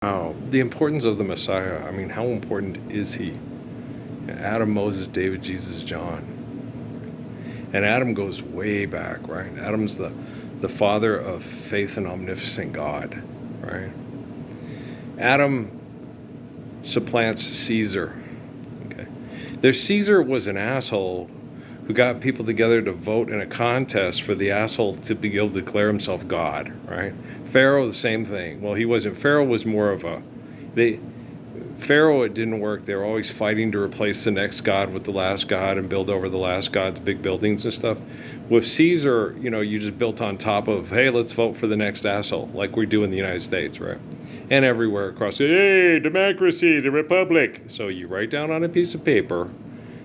Wow, the importance of the Messiah. I mean, how important is he? Adam, Moses, David, Jesus, John. And Adam goes way back, right? Adam's the father of faith and omnipotent God, right? Adam supplants Caesar. Okay. There's Caesar was an asshole who got people together to vote in a contest for the asshole to be able to declare himself God, right? Pharaoh, the same thing. Well, he wasn't. Pharaoh was more of a they Pharaoh, it didn't work. They were always fighting to replace the next god with the last god and build over the last god's big buildings and stuff. With Caesar, you just built on top of, hey, let's vote for the next asshole, like we do in the United States, right? And everywhere across, hey, democracy, the republic. So you write down on a piece of paper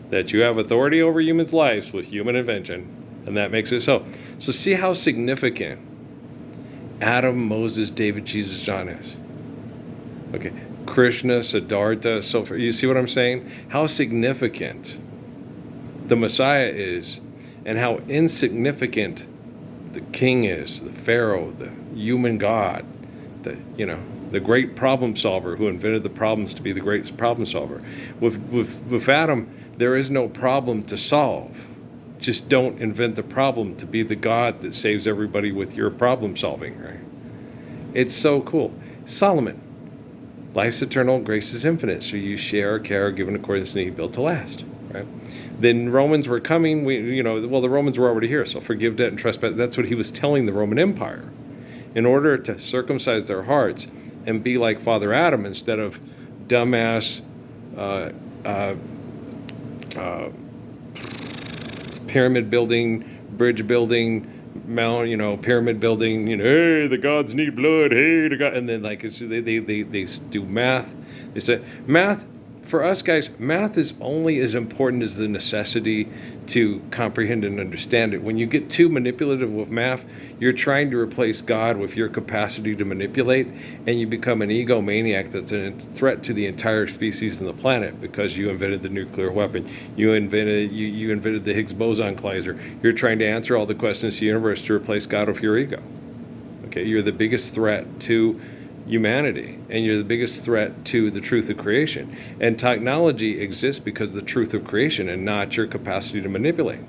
that you have authority over humans' lives with human invention, and that makes it so. So see how significant Adam, Moses, David, Jesus, John is. Okay, Krishna, Siddhartha, so forth. You see what I'm saying? How significant the Messiah is, and how insignificant the king is, the Pharaoh, the human god, the great problem solver who invented the problems to be the great problem solver. With Adam, there is no problem to solve. Just don't invent the problem to be the God that saves everybody with your problem solving, right? It's so cool. Solomon, life's eternal, grace is infinite. So you share, care, given according to need, built to last. Right? Then Romans were coming. The Romans were already here. So forgive debt and trespass. That's what he was telling the Roman Empire, in order to circumcise their hearts and be like Father Adam instead of dumbass pyramid building, bridge building, pyramid building, hey, the gods need blood, hey, the god, and then they do math. They say math for us guys, math is only as important as the necessity to comprehend and understand it. When you get too manipulative with math, you're trying to replace God with your capacity to manipulate, and you become an egomaniac that's a threat to the entire species on the planet because you invented the nuclear weapon. You invented the Higgs boson collider. You're trying to answer all the questions of the universe to replace God with your ego. Okay, you're the biggest threat to humanity, and you're the biggest threat to the truth of creation. And technology exists because of the truth of creation and not your capacity to manipulate.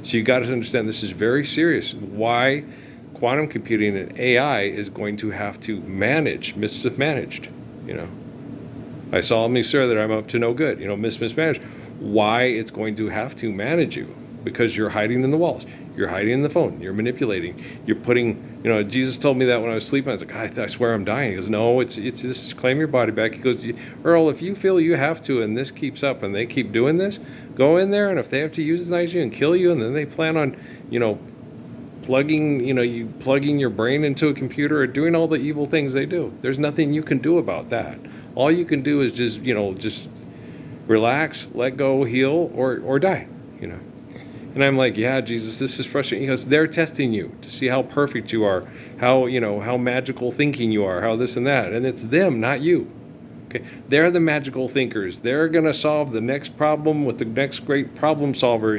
So you got to understand this is very serious. Why quantum computing and AI is going to have to mismanaged. I solemnly swear that I'm up to no good. Mismanaged. Why it's going to have to manage you? Because you're hiding in the walls, you're hiding in the phone, you're manipulating, you're putting, Jesus told me that when I was sleeping. I was like, I swear I'm dying. He goes, no, it's this is claim your body back. He goes, Earl, if you feel you have to and this keeps up and they keep doing this, go in there, and if they have to euthanize you and kill you, and then they plan on, plugging your brain into a computer or doing all the evil things they do, there's nothing you can do about that. All you can do is just relax, let go, heal, or die. And I'm like, yeah, Jesus, this is frustrating. He goes, they're testing you to see how perfect you are, how magical thinking you are, how this and that. And it's them, not you. Okay, they're the magical thinkers. They're going to solve the next problem with the next great problem solver.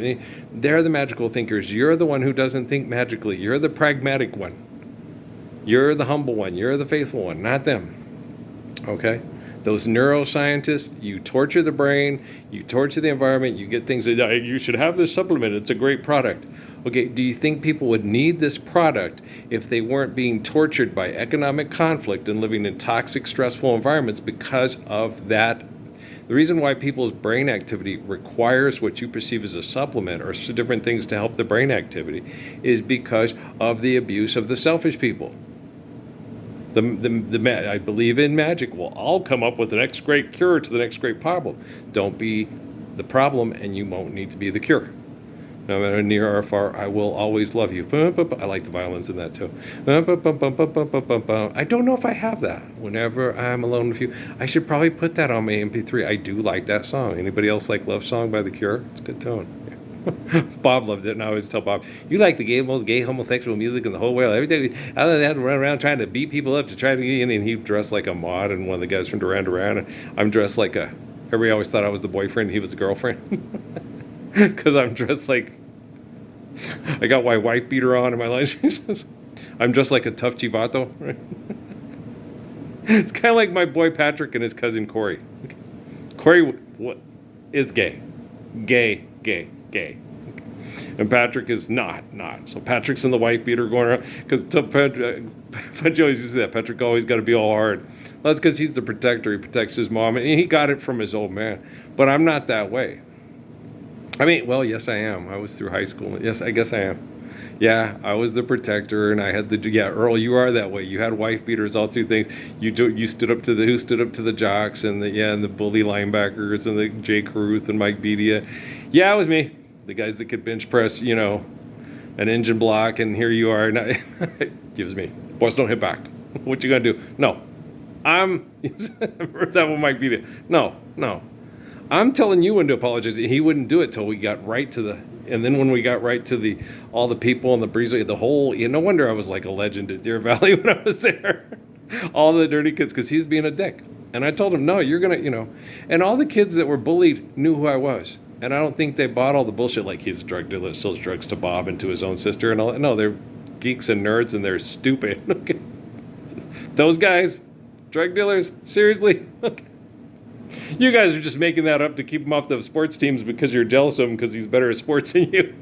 They're the magical thinkers. You're the one who doesn't think magically. You're the pragmatic one. You're the humble one. You're the faithful one, not them. Okay? Those neuroscientists, you torture the brain, you torture the environment, you get things that you should have this supplement, it's a great product. Okay, do you think people would need this product if they weren't being tortured by economic conflict and living in toxic, stressful environments because of that? The reason why people's brain activity requires what you perceive as a supplement or different things to help the brain activity is because of the abuse of the selfish people. I believe in magic. We'll all come up with the next great cure to the next great problem. Don't be the problem, and you won't need to be the cure. No matter near or far, I will always love you. I like the violins in that too. I don't know if I have that. Whenever I'm alone with you, I should probably put that on my MP3. I do like that song. Anybody else like Love Song by The Cure? It's a good tone. Bob loved it, and I always tell Bob, "You like the most gay homosexual music in the whole world." Every day, I had to run around trying to beat people up to try to get in, and he dressed like a mod, and one of the guys from Duran Duran, and I'm dressed like a. Everybody always thought I was the boyfriend, he was the girlfriend, because I'm dressed like. I got my wife beater on in my line. I'm dressed like a tough chivato. Right? It's kind of like my boy Patrick and his cousin Corey. Corey what, is gay. Gay, gay, gay. And Patrick is not. So Patrick's in the wife beater going around. Because Patrick always used to say that. Patrick always got to be all hard. Well, that's because he's the protector. He protects his mom. And he got it from his old man. But I'm not that way. I mean, well, yes, I am. I was through high school. Yes, I guess I am. Yeah, I was the protector, and I had the Earl. You are that way. You had wife beaters all through things. You stood up to the jocks and the bully linebackers and the Jay Caruth and Mike Bedia. Yeah, it was me. The guys that could bench press, an engine block, and here you are. It gives me. Boys, don't hit back. What you gonna do? No, I'm. That one Mike Bedia. No. I'm telling you when to apologize. He wouldn't do it till we got right to the. And then when we got right to all the people and the breezeway, the whole, no wonder I was like a legend at Deer Valley when I was there. All the dirty kids, because he's being a dick. And I told him, no, you're going to, and all the kids that were bullied knew who I was. And I don't think they bought all the bullshit like he's a drug dealer that sells drugs to Bob and to his own sister and all that. No, they're geeks and nerds and they're stupid. Those guys, drug dealers, seriously? You guys are just making that up to keep him off the sports teams because you're jealous of him because he's better at sports than you.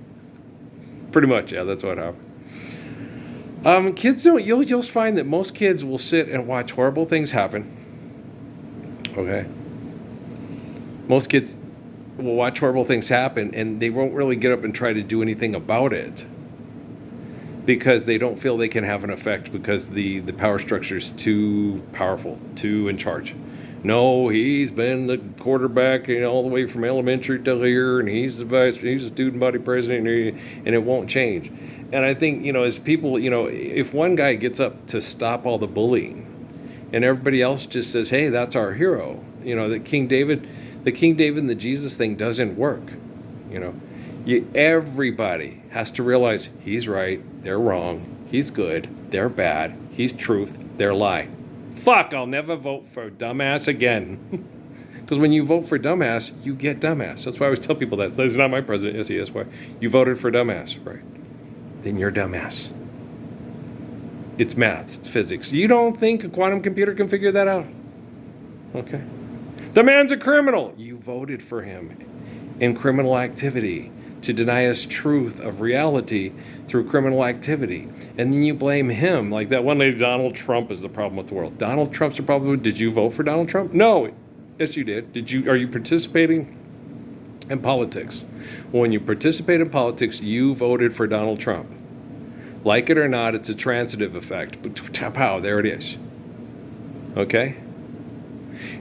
Pretty much, yeah, that's what happened. Kids don't. You'll find that most kids will sit and watch horrible things happen. Okay. Most kids will watch horrible things happen, and they won't really get up and try to do anything about it because they don't feel they can have an effect because the power structure is too powerful, too in charge. No, he's been the quarterback, all the way from elementary till here, and he's the student body president, and it won't change. And I think, as people, if one guy gets up to stop all the bullying, and everybody else just says, hey, that's our hero, the King David and the Jesus thing doesn't work, everybody has to realize he's right, they're wrong, he's good, they're bad, he's truth, they're lie. Fuck, I'll never vote for dumbass again. Because when you vote for dumbass, you get dumbass. That's why I always tell people that. He's not my president. Yes, he is. Why? You voted for dumbass, right? Then you're dumbass. It's math. It's physics. You don't think a quantum computer can figure that out? Okay. The man's a criminal. You voted for him in criminal activity to deny us truth of reality through criminal activity. And then you blame him. Like that one lady, Donald Trump is the problem with the world. Donald Trump's the problem. Did you vote for Donald Trump? No. Yes, you did. Are you participating in politics? Well, when you participate in politics, you voted for Donald Trump. Like it or not, it's a transitive effect. Pow, there it is. Okay?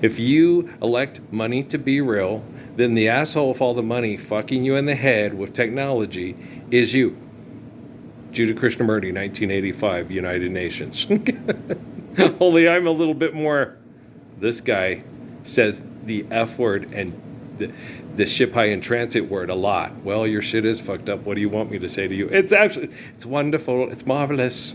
If you elect money to be real, then the asshole with all the money fucking you in the head with technology is you. Judah Krishnamurti, 1985, United Nations. Only I'm a little bit more, this guy says the F word and the ship high in transit word a lot. Well, your shit is fucked up. What do you want me to say to you? It's wonderful. It's marvelous.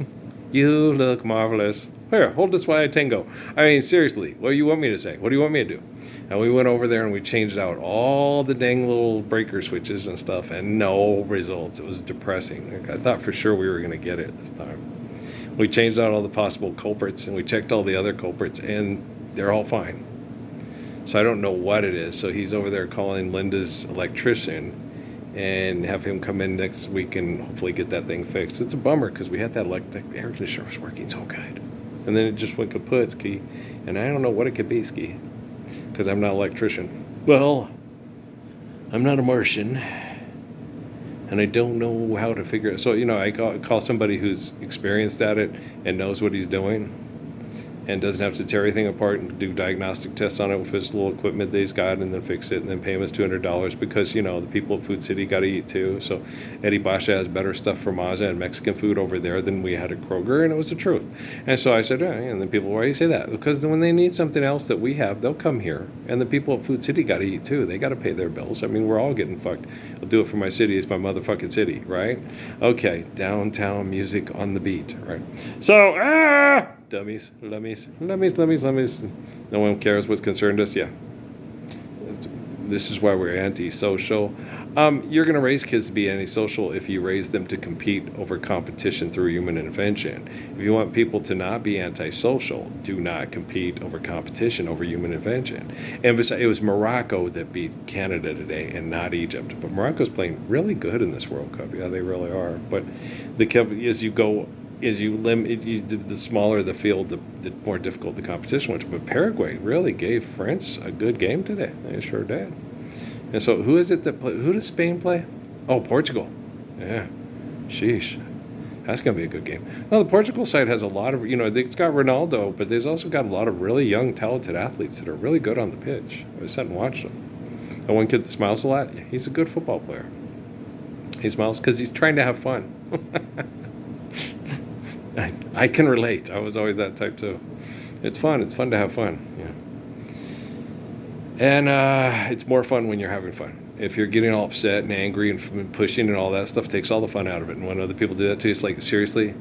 You look marvelous. Here, hold this while I tango. I mean, seriously, what do you want me to say? What do you want me to do? And we went over there and we changed out all the dang little breaker switches and stuff, and no results. It was depressing. I thought for sure we were going to get it this time. We changed out all the possible culprits, and we checked all the other culprits, and they're all fine. So I don't know what it is. So he's over there calling Linda's electrician and have him come in next week and hopefully get that thing fixed. It's a bummer because we had that air conditioner was working so good. And then it just went kaput, Ski. And I don't know what it could be, Ski, because I'm not an electrician. Well, I'm not a Martian, and I don't know how to figure it. So, I call somebody who's experienced at it and knows what he's doing and doesn't have to tear everything apart and do diagnostic tests on it with his little equipment that he's got and then fix it and then pay him his $200 because, the people at Food City got to eat too. So Eddie Basha has better stuff for Mazda and Mexican food over there than we had at Kroger, and it was the truth. And so I said, and then people, why do you say that? Because when they need something else that we have, they'll come here. And the people at Food City got to eat too. They got to pay their bills. I mean, we're all getting fucked. I'll do it for my city. It's my motherfucking city, right? Okay, downtown music on the beat, right? So, dummies, lummies. No one cares what's concerned us, yeah. This is why we're antisocial. You're going to raise kids to be antisocial if you raise them to compete over competition through human intervention. If you want people to not be antisocial, do not compete over competition over human intervention. And it was Morocco that beat Canada today and not Egypt. But Morocco's playing really good in this World Cup. Yeah, they really are. But as you go, the smaller the field, the more difficult the competition was. But Paraguay really gave France a good game today. They sure did. And so, who is it that play? Who does Spain play? Oh, Portugal. Yeah, sheesh, that's gonna be a good game. Now, the Portugal side has a lot of, it's got Ronaldo, but there's also got a lot of really young, talented athletes that are really good on the pitch. I sat and watched them. And one kid that smiles a lot, he's a good football player. He smiles because he's trying to have fun. I can relate. I was always that type too. It's fun. It's fun to have fun. Yeah. And it's more fun when you're having fun. If you're getting all upset and angry and pushing and all that stuff, takes all the fun out of it. And when other people do that to you, it's like, seriously?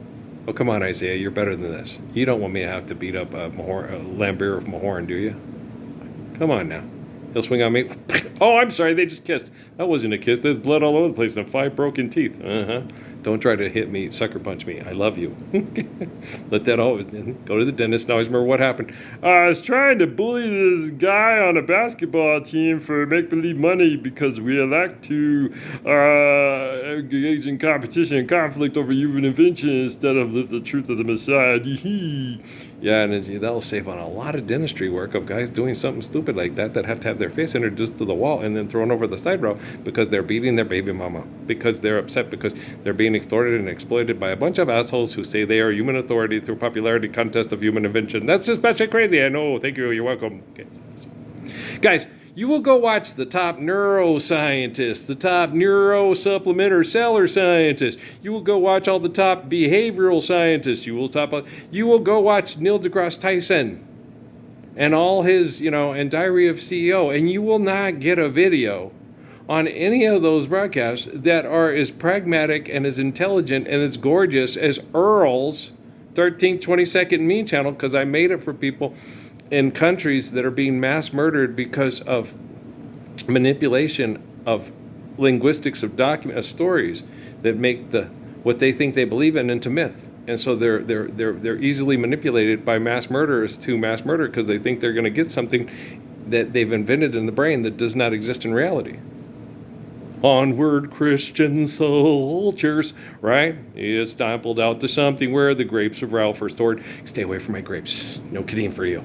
Oh, come on, Isaiah, you're better than this. You don't want me to have to beat up Lambert of Mahorn, do you? Come on now. He'll swing on me. Oh, I'm sorry, they just kissed. That wasn't a kiss. There's blood all over the place and 5 broken teeth. Don't try to hit me, sucker punch me. I love you. Let that all go to the dentist. Now I remember what happened. I was trying to bully this guy on a basketball team for make-believe money because we elect to engage in competition and conflict over human invention instead of live the truth of the Messiah. Yeah, and that'll save on a lot of dentistry work of guys doing something stupid like that have to have their face introduced to the wall and then thrown over the side row because they're beating their baby mama, because they're upset, because they're being extorted and exploited by a bunch of assholes who say they are human authority through popularity contest of human invention. That's just batshit crazy. I know. Thank you. You're welcome. Okay. Guys, you will go watch the top neuroscientists, the top neurosupplement or seller scientists. You will go watch all the top behavioral scientists. You will go watch Neil deGrasse Tyson and all his, and Diary of CEO, and you will not get a video on any of those broadcasts that are as pragmatic and as intelligent and as gorgeous as Earl's 13, 20-second me channel, because I made it for people in countries that are being mass murdered because of manipulation of linguistics of stories that make what they think they believe in into myth. And so they're easily manipulated by mass murderers to mass murder because they think they're going to get something that they've invented in the brain that does not exist in reality. Onward, Christian soldiers, right? He is stumbled out to something where the grapes of Ralph are stored. Stay away from my grapes. No kidding for you.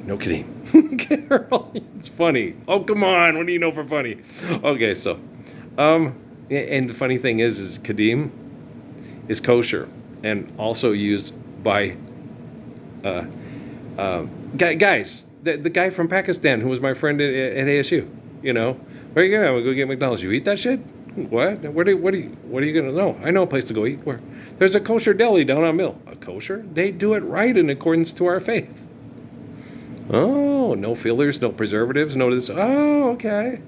No kidding. Carol, it's funny. Oh, come on. What do you know for funny? Okay, so, and the funny thing is Kadim is kosher and also used by, guys, the guy from Pakistan who was my friend at ASU, where are you going to go get McDonald's? You eat that shit? What? What are you going to know? I know a place to go eat. Where? There's a kosher deli down on Mill. A kosher? They do it right in accordance to our faith. Oh, no fillers, no preservatives, no this. Oh, okay.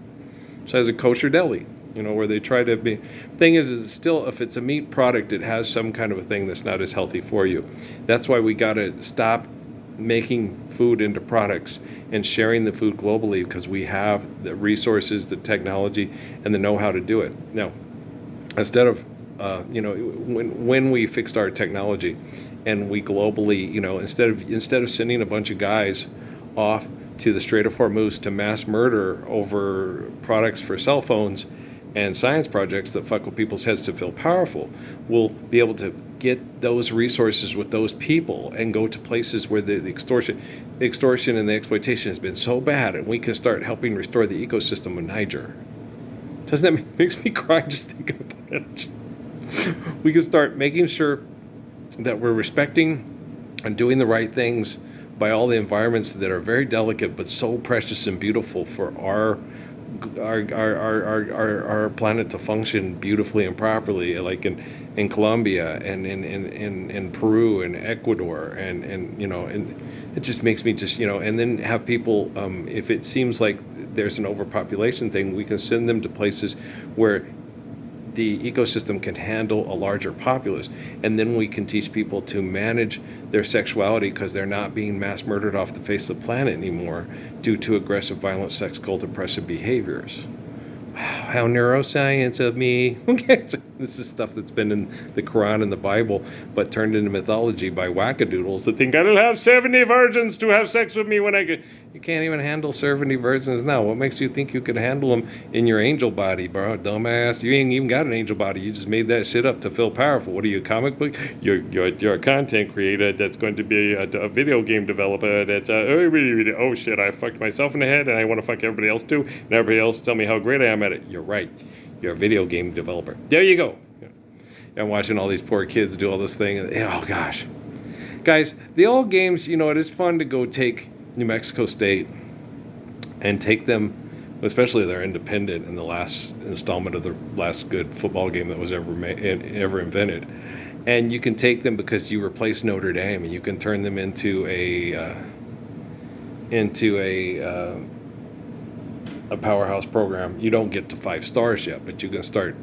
So it's a kosher deli, where they try to be. Thing is still, if it's a meat product, it has some kind of a thing that's not as healthy for you. That's why we got to stop making food into products and sharing the food globally, because we have the resources, the technology, and the know-how to do it. Now, instead of, when we fixed our technology and we globally, instead of sending a bunch of guys off to the Strait of Hormuz to mass murder over products for cell phones and science projects that fuck with people's heads to feel powerful, we'll be able to get those resources with those people and go to places where the extortion and the exploitation has been so bad, and we can start helping restore the ecosystem of Niger. Doesn't that makes me cry just thinking about it? We can start making sure that we're respecting and doing the right things by all the environments that are very delicate but so precious and beautiful for our planet to function beautifully and properly, like in Colombia and in Peru and Ecuador, and it just makes me and then have people, if it seems like there's an overpopulation thing, we can send them to places where the ecosystem can handle a larger populace, and then we can teach people to manage their sexuality because they're not being mass murdered off the face of the planet anymore due to aggressive, violent, sex cult, oppressive behaviors. How neuroscience of me. Okay, this is stuff that's been in the Quran and the Bible, but turned into mythology by wackadoodles that think I'll have 70 virgins to have sex with me when I get. You can't even handle 70 virgins now. What makes you think you can handle them in your angel body, bro? Dumbass. You ain't even got an angel body. You just made that shit up to feel powerful. What are you, a comic book? You're a content creator that's going to be a video game developer that's, oh shit, I fucked myself in the head and I want to fuck everybody else too. And everybody else tell me how great I am at it. You're right. You're a video game developer. There you go. I'm watching all these poor kids do all this thing. Oh, gosh. Guys, the old games, it is fun to go take New Mexico State and take them, especially they're independent in the last installment of the last good football game that was ever invented. And you can take them because you replace Notre Dame and you can turn them into a powerhouse program. You don't get to 5 stars yet, but you can start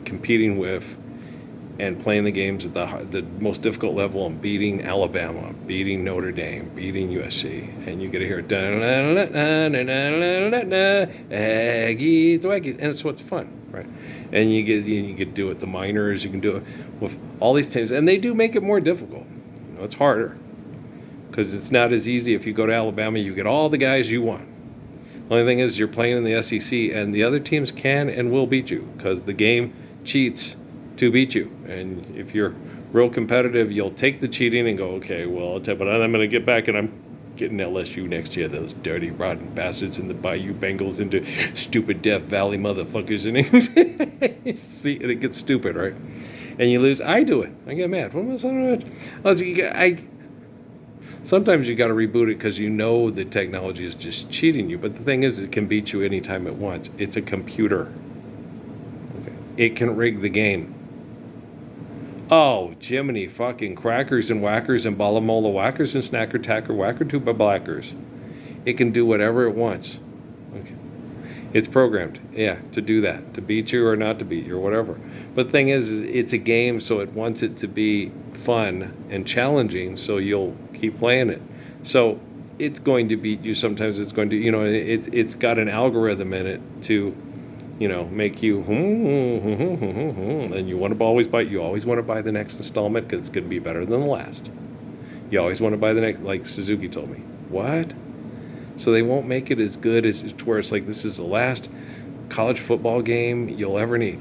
competing with and playing the games at the most difficult level and beating Alabama, beating Notre Dame, beating USC, and you get to hear Aggies, Aggies, and it's what's fun, right? And you get to do it with the minors, you can do it with all these teams, and they do make it more difficult. It's harder because it's not as easy. If you go to Alabama, you get all the guys you want. The only thing is you're playing in the SEC, and the other teams can and will beat you because the game cheats to beat you. And if you're real competitive, you'll take the cheating and go, okay, well, but I'm going to get back and I'm getting LSU next year, those dirty, rotten bastards in the Bayou Bengals into stupid Death Valley motherfuckers. And see, and it gets stupid, right? And you lose. I do it. I get mad. Sometimes you got to reboot it because the technology is just cheating you. But the thing is, it can beat you anytime it wants. It's a computer. Okay. It can rig the game. Oh, Jiminy fucking crackers and whackers and balamola whackers and snacker tacker whacker tuba blackers. It can do whatever it wants. Okay. It's programmed, to do that, to beat you or not to beat you or whatever. But the thing is, it's a game, so it wants it to be fun and challenging, so you'll keep playing it. So it's going to beat you. Sometimes it's going to, it's got an algorithm in it to, make you, and you want to always buy. You always want to buy the next installment because it's going to be better than the last. You always want to buy the next, like Suzuki told me. What? So they won't make it as good as to where it's like this is the last college football game you'll ever need.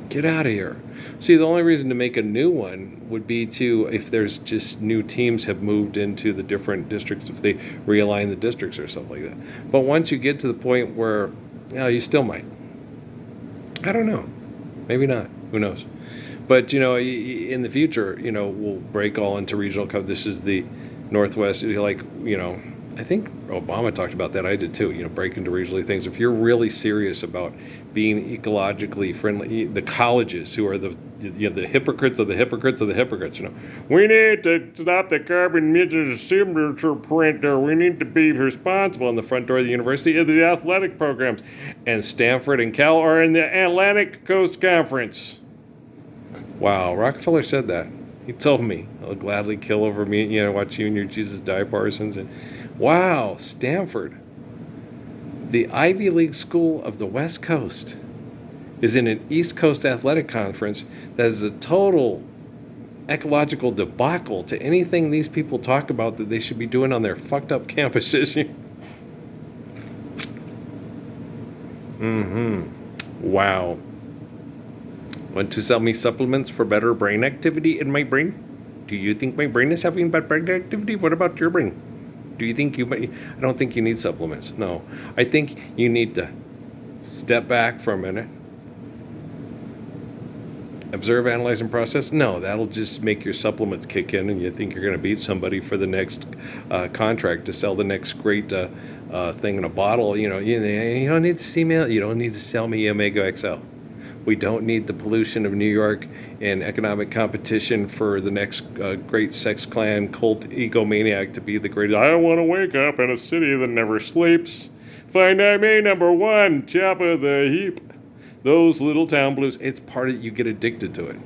Get out of here. See, the only reason to make a new one would be if there's just new teams have moved into the different districts, if they realign the districts or something like that. But once you get to the point where, you still might. I don't know. Maybe not. Who knows? But, in the future, we'll break all into regional coverage. This is the Northwest, I think Obama talked about that. I did too, break into regionally things. If you're really serious about being ecologically friendly, the colleges who are the hypocrites of the hypocrites of the hypocrites, we need to stop the carbon emissions signature print, or we need to be responsible. On the front door of the university is the athletic programs, and Stanford and Cal are in the Atlantic Coast Conference. Wow, Rockefeller said that. He told me, I'll gladly kill over me, watch you and your Jesus die, Parsons. And wow, Stanford, the Ivy League school of the West Coast, is in an East Coast athletic conference that is a total ecological debacle to anything these people talk about that they should be doing on their fucked up campuses. Wow. Want to sell me supplements for better brain activity in my brain? Do you think my brain is having bad brain activity? What about your brain? Do you think I don't think you need supplements. No. I think you need to step back for a minute. Observe, analyze, and process. No, that'll just make your supplements kick in and you think you're going to beat somebody for the next contract to sell the next great thing in a bottle. You don't need to see me. You don't need to sell me Omega XL. We don't need the pollution of New York and economic competition for the next great sex clan cult egomaniac to be the greatest. I want to wake up in a city that never sleeps. Find me number one, top of the heap. Those little town blues. It's part of, you get addicted to it.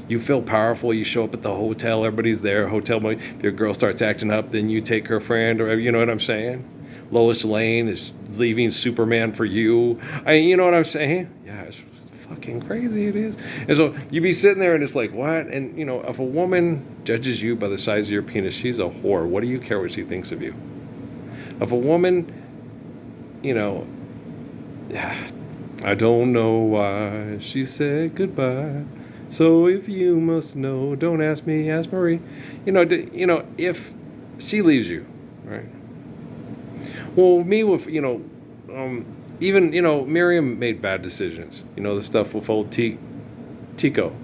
You feel powerful. You show up at the hotel. Everybody's there. If your girl starts acting up, then you take her friend, or you know what I'm saying. Lois Lane is leaving Superman for you. You know what I'm saying? Yeah, it's fucking crazy. It is. And so you be sitting there, and it's like, what? And if a woman judges you by the size of your penis, she's a whore. What do you care what she thinks of you? If a woman, I don't know why she said goodbye. So if you must know, don't ask me, ask Marie. If she leaves you, right? Well, me with, even, Miriam made bad decisions. The stuff with old Tico,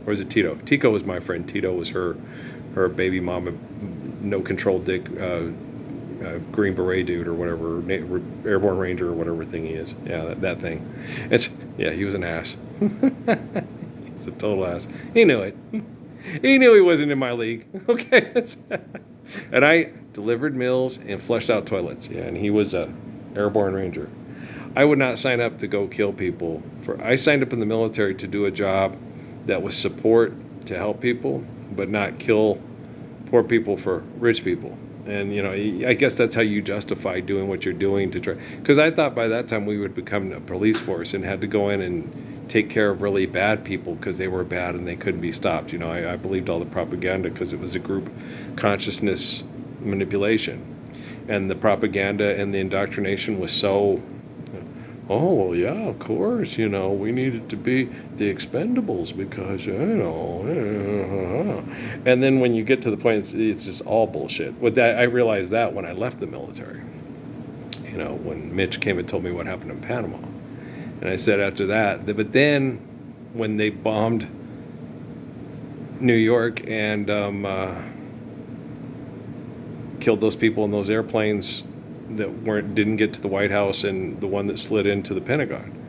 or is it Tito? Tico was my friend. Tito was her baby mama, no control dick, Green Beret dude or whatever, Airborne Ranger or whatever thing he is. Yeah, that thing. He was an ass. He's a total ass. He knew it. He knew he wasn't in my league. Okay. And I delivered meals and flushed out toilets. Yeah, and he was a Airborne Ranger. I would not sign up to go kill people. I signed up in the military to do a job that was support to help people, but not kill poor people for rich people. And, I guess that's how you justify doing what you're doing to try. Because I thought by that time we would become a police force and had to go in and take care of really bad people because they were bad and they couldn't be stopped. I believed all the propaganda because it was a group consciousness manipulation. And the propaganda and the indoctrination was so, oh, well, yeah, of course, we needed to be the expendables because, And then when you get to the point, it's just all bullshit. With that, I realized that when I left the military, when Mitch came and told me what happened in Panama. And I said after that, but then when they bombed New York and killed those people in those airplanes that didn't get to the White House and the one that slid into the Pentagon,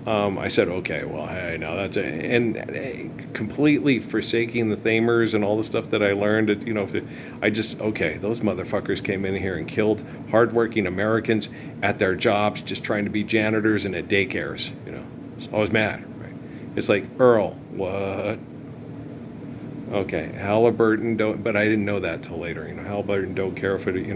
I said, okay, well, hey, now that's it. And completely forsaking the Thamers and all the stuff that I learned, those motherfuckers came in here and killed hardworking Americans at their jobs, just trying to be janitors and at daycares, So I was mad, right? It's like, Earl, what? Okay, Halliburton don't, but I didn't know that till later. Halliburton don't care if it, you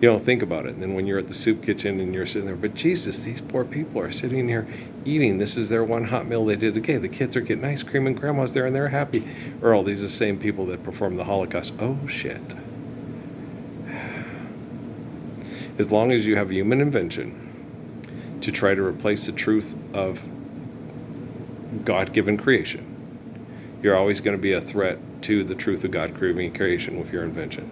don't think about it. And then when you're at the soup kitchen and you're sitting there, but Jesus, these poor people are sitting here eating. This is their one hot meal they did. Okay, the kids are getting ice cream and grandma's there and they're happy. Earl, these are the same people that performed the Holocaust. Oh, shit. As long as you have human invention to try to replace the truth of God-given creation, you're always going to be a threat to the truth of God-given creation with your invention.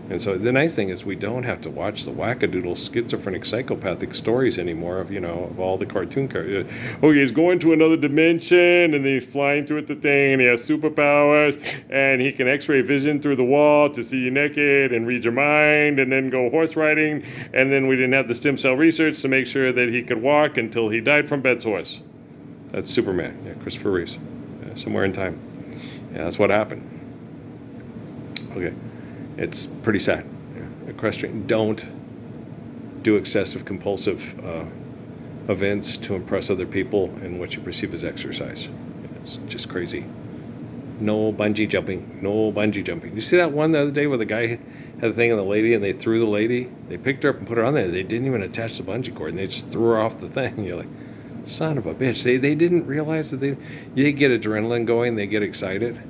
And so the nice thing is we don't have to watch the wackadoodle schizophrenic psychopathic stories anymore of all the cartoon characters. Oh, he's going to another dimension and then he's flying through the thing and he has superpowers and he can x-ray vision through the wall to see you naked and read your mind and then go horse riding. And then we didn't have the stem cell research to make sure that he could walk until he died from bed's horse. That's Superman. Yeah, Christopher Reeves. Yeah, somewhere in time. Yeah, that's what happened. Okay. It's pretty sad. Equestrian, don't do excessive compulsive events to impress other people in what you perceive as exercise. It's just crazy. No bungee jumping. No bungee jumping. You see that one the other day where the guy had a thing on the lady and they threw the lady? They picked her up and put her on there. They didn't even attach the bungee cord and they just threw her off the thing. You're like, son of a bitch. They didn't realize that they get adrenaline going. They get excited.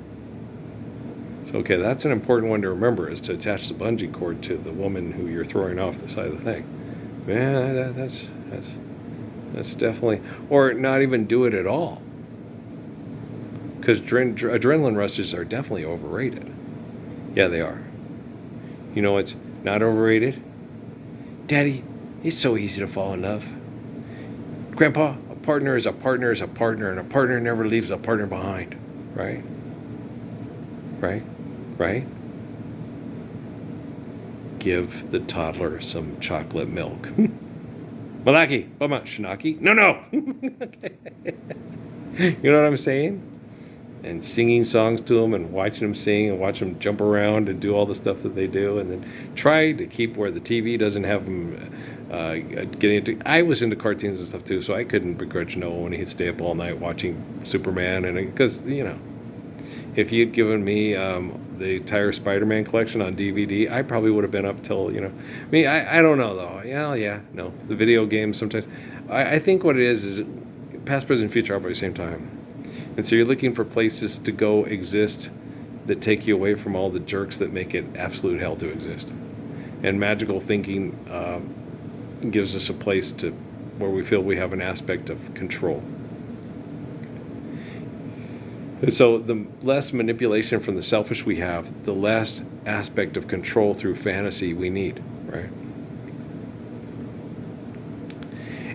So, okay, that's an important one to remember, is to attach the bungee cord to the woman who you're throwing off the side of the thing. Yeah, that's definitely, or not even do it at all. Because adrenaline rushes are definitely overrated. Yeah, they are. You know what's not overrated? Daddy, it's so easy to fall in love. Grandpa, a partner is a partner is a partner, and a partner never leaves a partner behind. Right? Right? Right? Give the toddler some chocolate milk. Malaki, Bama, Shinaki. No. You know what I'm saying? and singing songs to them and watching them sing and watching them jump around and do all the stuff that they do, and then try to keep where the TV doesn't have them getting into. I was into cartoons and stuff too, so I couldn't begrudge Noah when he'd stay up all night watching Superman, and because if you'd given me the entire Spider-Man collection on DVD, I probably would have been up till, I mean, I don't know though. Yeah, no. The video games sometimes. I think what it is past, present, future all at the same time. And so you're looking for places to go exist that take you away from all the jerks that make it absolute hell to exist. And magical thinking gives us a place to where we feel we have an aspect of control. And so the less manipulation from the selfish we have, the less aspect of control through fantasy we need, right?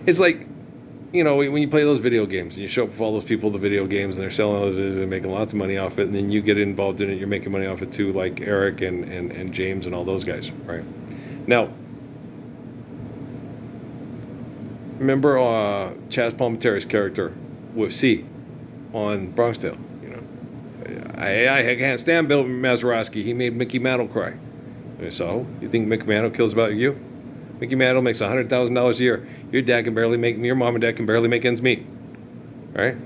It's like, when you play those video games and you show up with all those people with the video games and they're selling all it and making lots of money off it, and then you get involved in it, you're making money off it too, like Eric and James and all those guys, right? Now, remember Chaz Palminteri's character with C on Bronxdale? I can't stand Bill Mazeroski. He made Mickey Mantle cry. So, you think Mickey Mantle kills about you? Mickey Mantle makes $100,000 a year. Your mom and dad can barely make ends meet. Right?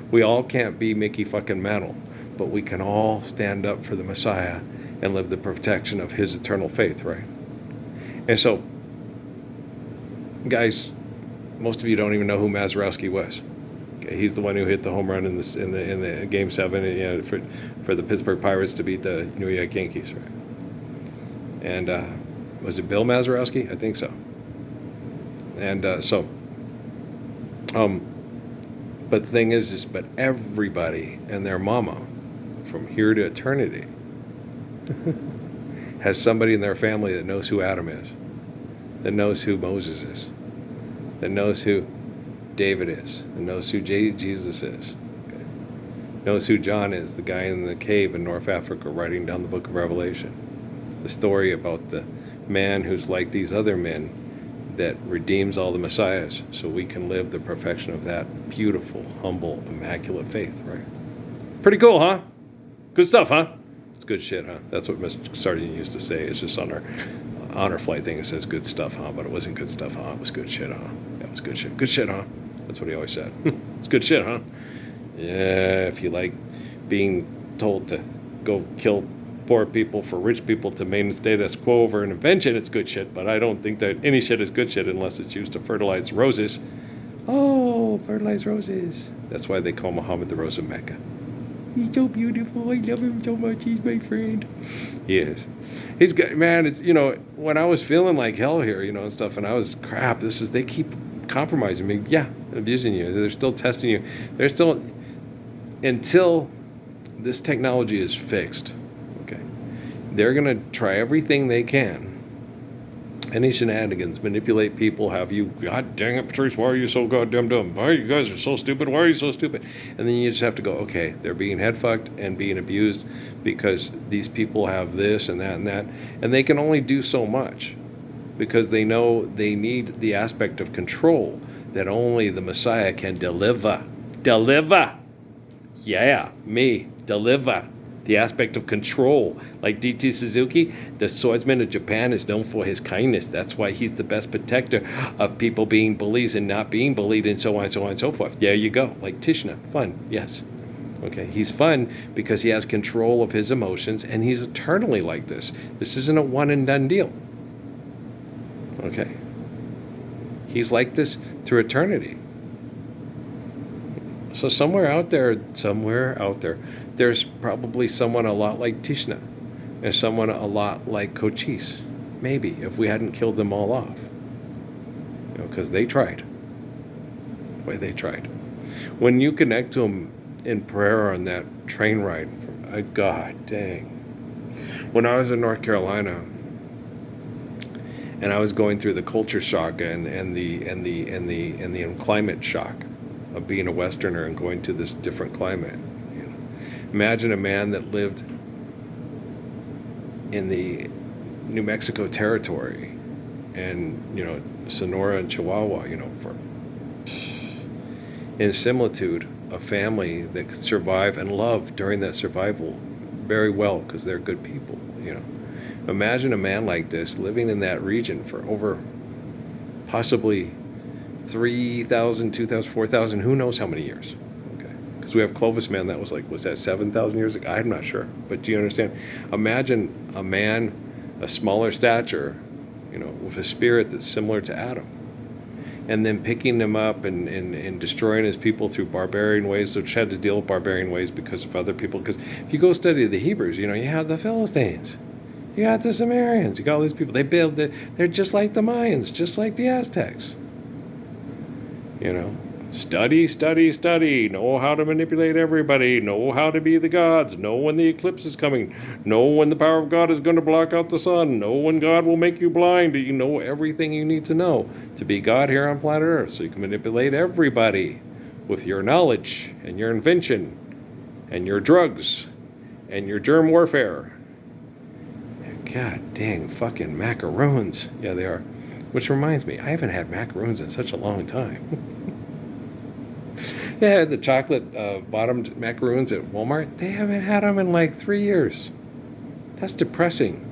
We all can't be Mickey fucking Mantle, but we can all stand up for the Messiah and live the protection of his eternal faith, right? And so, guys, most of you don't even know who Mazeroski was. Okay, he's the one who hit the home run in the Game 7 for the Pittsburgh Pirates to beat the New York Yankees, right? And was it Bill Mazeroski? I think so. And but the thing is but everybody and their mama from here to eternity has somebody in their family that knows who Adam is, that knows who Moses is, that knows who David is, that knows who Jesus is, okay? Knows who John is, the guy in the cave in North Africa writing down the book of Revelation. The story about the man who's like these other men that redeems all the messiahs so we can live the perfection of that beautiful, humble, immaculate faith, right? Pretty cool, huh? Good stuff, huh? It's good shit, huh? That's what Mr. Sardine used to say. It's just on our honor flight thing. It says good stuff, huh? But it wasn't good stuff, huh? It was good shit, huh? Yeah, it was good shit. Good shit, huh? That's what he always said. It's good shit, huh? Yeah, if you like being told to go kill poor people for rich people to maintain status quo over an invention, it's good shit. But I don't think that any shit is good shit unless it's used to fertilize roses. Oh, fertilize roses. That's why they call Muhammad the Rose of Mecca. He's so beautiful. I love him so much. He's my friend. He is. He's good, man. It's, when I was feeling like hell here, and stuff, and I was crap. They keep compromising me. Yeah, abusing you. They're still testing you. They're still, until this technology is fixed, okay, they're going to try everything they can. Any shenanigans, manipulate people, have you, God dang it, Patrice, why are you so goddamn dumb? Why are you guys are so stupid? Why are you so stupid? And then you just have to go, okay, they're being head fucked and being abused because these people have this and that and that. And they can only do so much because they know they need the aspect of control that only the Messiah can deliver. Deliver! Yeah, me, deliver. The aspect of control. Like D.T. Suzuki, the swordsman of Japan is known for his kindness. That's why he's the best protector of people being bullies and not being bullied and so on, so on, and so forth. There you go. Like Tishna. Fun. Yes. Okay. He's fun because he has control of his emotions and he's eternally like this. This isn't a one and done deal. Okay. He's like this through eternity. So somewhere out there, there's probably someone a lot like Tishna and someone a lot like Cochise. Maybe, if we hadn't killed them all off. Because they tried. Boy, they tried. When you connect to them in prayer on that train ride, God dang. When I was in North Carolina, and I was going through the culture shock and the climate shock of being a Westerner and going to this different climate. Imagine a man that lived in the New Mexico territory and, Sonora and Chihuahua, in similitude a family that could survive and love during that survival very well because they're good people, you know. Imagine a man like this living in that region for over possibly 3,000, 2,000, 4,000, who knows how many years. Okay. Because we have Clovis man that was that 7,000 years ago? I'm not sure. But do you understand? Imagine a man, a smaller stature, you know, with a spirit that's similar to Adam, and then picking them up and destroying his people through barbarian ways, which had to deal with barbarian ways because of other people. Because if you go study the Hebrews, you know, you have the Philistines, you got the Sumerians, you got all these people. They're just like the Mayans, just like the Aztecs. You know, study, study, study. Know how to manipulate everybody. Know how to be the gods. Know when the eclipse is coming. Know when the power of God is going to block out the sun. Know when God will make you blind. You know everything you need to know to be God here on planet Earth, so you can manipulate everybody with your knowledge and your invention and your drugs and your germ warfare. God dang fucking macaroons. Yeah, they are. Which reminds me, I haven't had macaroons in such a long time. Yeah, I had the chocolate bottomed macaroons at Walmart. They haven't had them in like 3 years. That's depressing.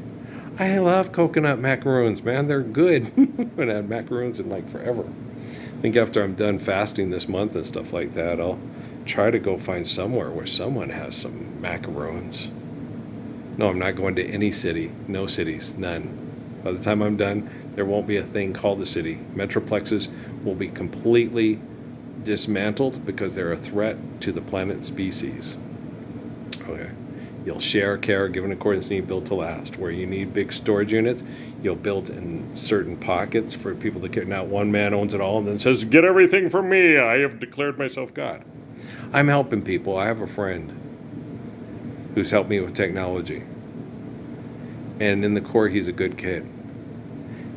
I love coconut macaroons, man. They're good. I haven't had macaroons in like forever. I think after I'm done fasting this month and stuff like that, I'll try to go find somewhere where someone has some macaroons. No, I'm not going to any city. No cities. None. By the time I'm done, there won't be a thing called a city. Metroplexes will be completely dismantled because they're a threat to the planet species. Okay. You'll share, care, give in accordance, need, build to last. Where you need big storage units, you'll build in certain pockets for people to care. Not one man owns it all and then says, get everything from me. I have declared myself God. I'm helping people. I have a friend who's helped me with technology. And in the core, he's a good kid.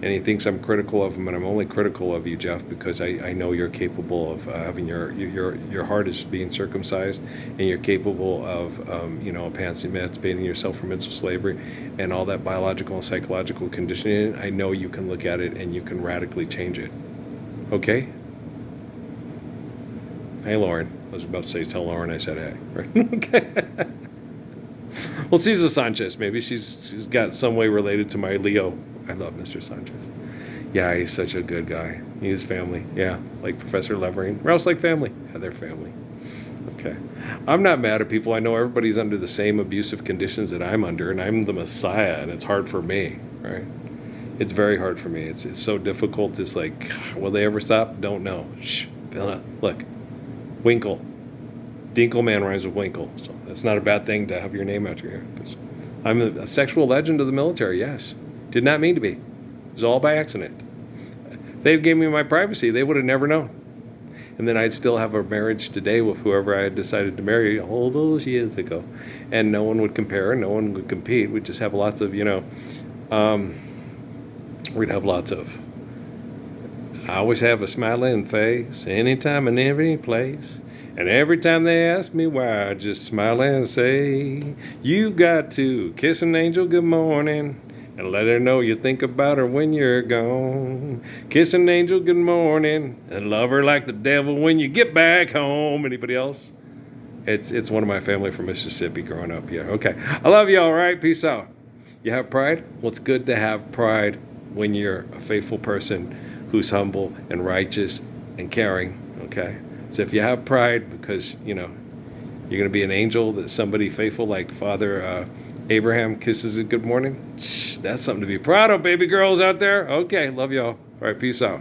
And he thinks I'm critical of him, and I'm only critical of you, Jeff, because I know you're capable of having your heart is being circumcised, and you're capable of emancipating yourself from mental slavery and all that biological and psychological conditioning. I know you can look at it and you can radically change it. Okay? Hey, Lauren. I was about to say tell Lauren I said hey. Right? Okay. Well, Cesar Sanchez, maybe she's got some way related to my Leo. I love Mr. Sanchez. Yeah, he's such a good guy. He's family. Yeah, like Professor Levering. Or else like family. Yeah, they're family. Okay. I'm not mad at people. I know everybody's under the same abusive conditions that I'm under, and I'm the Messiah, and it's hard for me, right? It's very hard for me. It's so difficult. It's like, will they ever stop? Don't know. Shh. Look. Winkle. Dinkelman rhymes with Winkle. So that's not a bad thing to have your name out here. Because I'm a sexual legend of the military, yes. Did not mean to be. It was all by accident. If they'd given me my privacy, they would have never known. And then I'd still have a marriage today with whoever I had decided to marry all those years ago. And no one would compare, no one would compete. We'd just have lots of, we'd have lots of. I always have a smiling face, anytime and every place. And every time they ask me why, I just smile and say, you got to kiss an angel good morning and let her know you think about her when you're gone. Kiss an angel good morning and love her like the devil when you get back home. Anybody else? It's one of my family from Mississippi growing up. Yeah, okay. I love you all right. Peace out. You have pride? Well, it's good to have pride when you're a faithful person who's humble and righteous and caring, okay? So if you have pride because, you're going to be an angel that somebody faithful like Father Abraham kisses it good morning, that's something to be proud of, baby girls out there. Okay, love y'all. All right, peace out.